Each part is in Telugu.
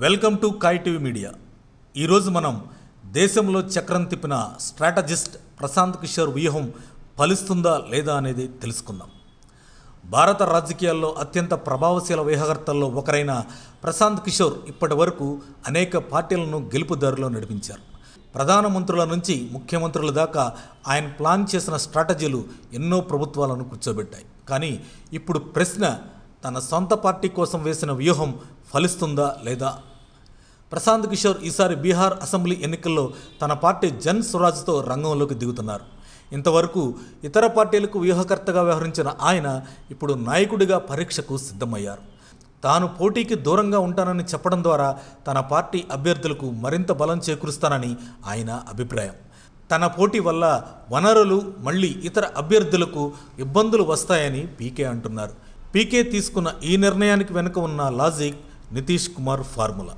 Welcome to Kai TV media. ఈరోజు మనం దేశంలో చక్రం తిప్పిన స్ట్రాటజిస్ట్ ప్రశాంత్ కిషోర్ వ్యూహం ఫలిస్తుందా లేదా అనేది తెలుసుకుందాం. భారత రాజకీయాల్లో అత్యంత ప్రభావశీల వ్యూహకర్తల్లో ఒకరైన ప్రశాంత్ కిషోర్ ఇప్పటి వరకు అనేక పార్టీలను గెలుపుదారిలో నడిపించారు. ప్రధానమంత్రుల నుంచి ముఖ్యమంత్రుల దాకా ఆయన ప్లాన్ చేసిన స్ట్రాటజీలు ఎన్నో ప్రభుత్వాలను కూర్చోబెట్టాయి. కానీ ఇప్పుడు ప్రశ్న, తన సొంత పార్టీ కోసం వేసిన వ్యూహం ఫలిస్తుందా లేదా? ప్రశాంత్ కిషోర్ ఈసారి బీహార్ అసెంబ్లీ ఎన్నికల్లో తన పార్టీ జన్ స్వరాజ్తో రంగంలోకి దిగుతున్నారు. ఇంతవరకు ఇతర పార్టీలకు వ్యూహకర్తగా వ్యవహరించిన ఆయన ఇప్పుడు నాయకుడిగా పరీక్షకు సిద్ధమయ్యారు. తాను పోటీకి దూరంగా ఉంటానని చెప్పడం ద్వారా తన పార్టీ అభ్యర్థులకు మరింత బలం చేకూరుస్తానని ఆయన అభిప్రాయం. తన పోటీ వల్ల వనరులు మళ్లీ ఇతర అభ్యర్థులకు ఇబ్బందులు వస్తాయని పీకే అంటున్నారు. పీకే తీసుకున్న ఈ నిర్ణయానికి వెనుక ఉన్న లాజిక్ నితీష్ కుమార్ ఫార్ములా.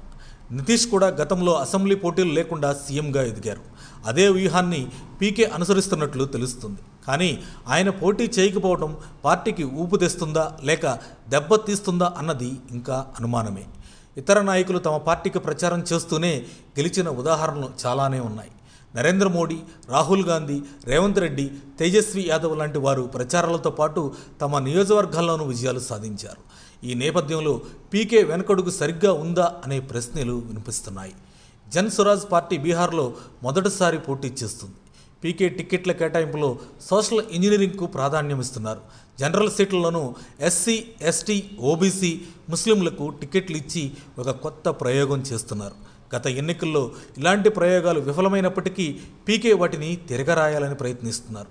నితీష్ కూడా గతంలో అసెంబ్లీ పోటీలు లేకుండా సీఎంగా ఎదిగారు. అదే వ్యూహాన్ని పీకే అనుసరిస్తున్నట్లు తెలుస్తుంది. కానీ ఆయన పోటీ చేయకపోవడం పార్టీకి ఊపు తెస్తుందా లేక దెబ్బతీస్తుందా అన్నది ఇంకా అనుమానమే. ఇతర నాయకులు తమ పార్టీకి ప్రచారం చేస్తూనే గెలిచిన ఉదాహరణలు చాలానే ఉన్నాయి. నరేంద్ర మోడీ, రాహుల్ గాంధీ, రేవంత్ రెడ్డి, తేజస్వి యాదవ్ లాంటి వారు ప్రచారాలతో పాటు తమ నియోజకవర్గాల్లోనూ విజయాలు సాధించారు. ఈ నేపథ్యంలో పీకే వెనకడుగు సరిగ్గా ఉందా అనే ప్రశ్నలు వినిపిస్తున్నాయి. జన్ స్వరాజ్ పార్టీ బీహార్లో మొదటిసారి పోటీ చేస్తుంది. పీకే టిక్కెట్ల కేటాయింపులో సోషల్ ఇంజనీరింగ్కు ప్రాధాన్యం ఇస్తున్నారు. జనరల్ సీట్లలోనూ ఎస్సీ, ఎస్టీ, ఓబీసీ, ముస్లింలకు టిక్కెట్లు ఇచ్చి ఒక కొత్త ప్రయోగం చేస్తున్నారు. గత ఎన్నికల్లో ఇలాంటి ప్రయోగాలు విఫలమైనప్పటికీ పీకే వాటిని తిరగరాయాలని ప్రయత్నిస్తున్నారు.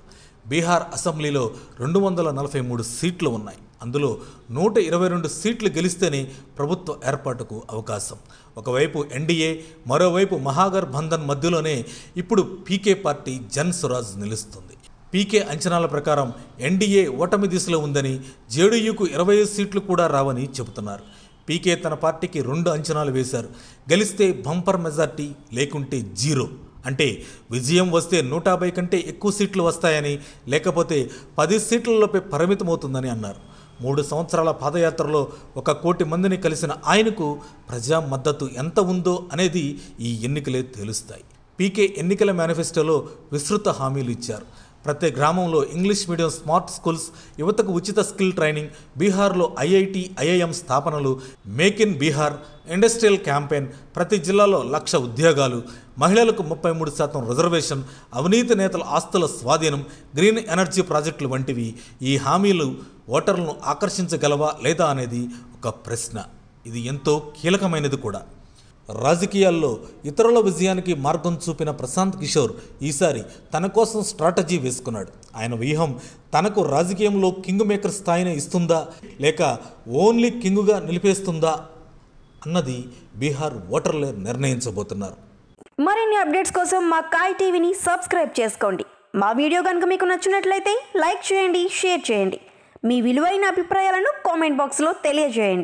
బీహార్ అసెంబ్లీలో 243 సీట్లు ఉన్నాయి. అందులో 122 సీట్లు గెలిస్తేనే ప్రభుత్వ ఏర్పాటుకు అవకాశం. ఒకవైపు ఎన్డీఏ, మరోవైపు మహాగఠబంధన్ మధ్యలోనే ఇప్పుడు పీకే పార్టీ జన్ స్వరాజ్ నిలుస్తుంది. పీకే అంచనాల ప్రకారం ఎన్డీఏ ఓటమి దిశలో ఉందని, జేడీయూకు 25 సీట్లు కూడా రావని చెబుతున్నారు. పీకే తన పార్టీకి 2 అంచనాలు వేశారు. గెలిస్తే బంపర్ మెజార్టీ, లేకుంటే జీరో. అంటే విజయం వస్తే 150 కంటే ఎక్కువ సీట్లు వస్తాయని, లేకపోతే 10 సీట్లలోపే పరిమితమవుతుందని అన్నారు. 3 సంవత్సరాల పాదయాత్రలో 1 కోటి మందిని కలిసిన ఆయనకు ప్రజా మద్దతు ఎంత ఉందో అనేది ఈ ఎన్నికలే తేలుస్తాయి. పీకే ఎన్నికల మేనిఫెస్టోలో విస్తృత హామీలు ఇచ్చారు. ప్రతి గ్రామంలో ఇంగ్లీష్ మీడియం స్మార్ట్ స్కూల్స్, యువతకు ఉచిత స్కిల్ ట్రైనింగ్, బీహార్లో ఐఐటి, ఐఐఎం స్థాపనలు, make in Bihar, industrial campaign, ప్రతి జిల్లాలో 1,00,000 ఉద్యోగాలు, మహిళలకు 33% రిజర్వేషన్, అవినీతి నేతల ఆస్తుల స్వాధీనం, గ్రీన్ ఎనర్జీ ప్రాజెక్టులు వంటివి. ఈ హామీలు ఓటర్లను ఆకర్షించగలవా లేదా అనేది ఒక ప్రశ్న. ఇది ఎంతో కీలకమైనది కూడా. రాజకీయాల్లో ఇతరుల విజయానికి మార్గం చూపిన ప్రశాంత్ కిషోర్ ఈసారి తన కోసం స్ట్రాటజీ వేసుకున్నాడు. ఆయన వ్యూహం తనకు రాజకీయంలో కింగ్ మేకర్ స్థాయిని ఇస్తుందా లేక ఓన్లీ కింగుగా నిలిపేస్తుందా అన్నది బీహార్ ఓటర్లే నిర్ణయించబోతున్నారు. మరిన్ని అప్డేట్స్ కోసం మా కాయ్ టీవీని సబ్స్క్రైబ్ చేసుకోండి. మా వీడియో కనుక మీకు నచ్చినట్లయితే లైక్ చేయండి, షేర్ చేయండి. మీ విలువైన అభిప్రాయాలను కామెంట్ బాక్స్లో తెలియజేయండి.